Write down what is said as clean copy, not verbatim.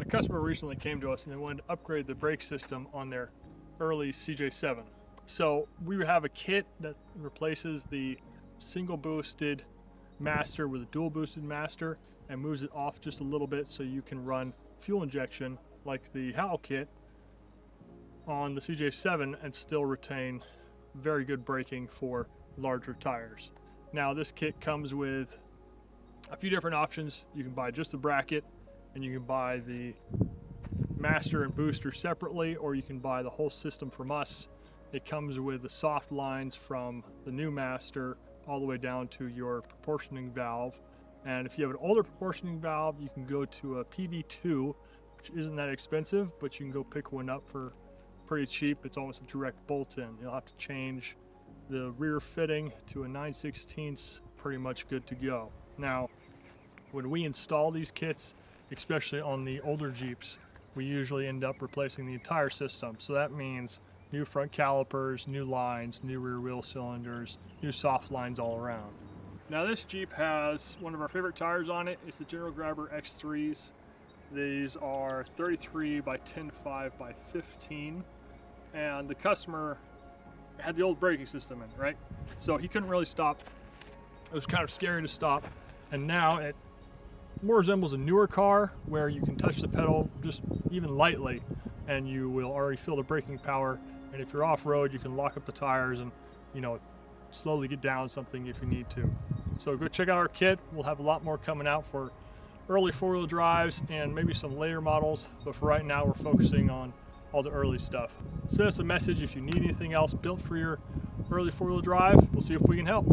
customer recently came to us and they wanted to upgrade the brake system on their early CJ7. So we have a kit that replaces the single boosted master with a dual boosted master and moves it off just a little bit so you can run fuel injection like the Howell kit on the CJ7 and still retain very good braking for larger tires. Now this kit comes with a few different options. You can buy just the bracket and you can buy the master and booster separately, or you can buy the whole system from us. It comes with the soft lines from the new master all the way down to your proportioning valve. And if you have an older proportioning valve, you can go to a PV2, which isn't that expensive, but you can go pick one up for pretty cheap. It's almost a direct bolt-in. You'll have to change the rear fitting to a 9/16, pretty much good to go. Now, when we install these kits, especially on the older Jeeps, we usually end up replacing the entire system. So that means new front calipers, new lines, new rear wheel cylinders, new soft lines all around. Now this Jeep has one of our favorite tires on it. It's the General Grabber X3s. These are 33 by 10.5 by 15. And the customer had the old braking system in, right? So he couldn't really stop. It was kind of scary to stop. And now it more resembles a newer car where you can touch the pedal just even lightly and you will already feel the braking power. And if you're off-road, you can lock up the tires and, you know, slowly get down something if you need to. So go check out our kit. We'll have a lot more coming out for early four-wheel drives and maybe some later models. But for right now, we're focusing on all the early stuff. Send us a message if you need anything else built for your early four-wheel drive. We'll see if we can help.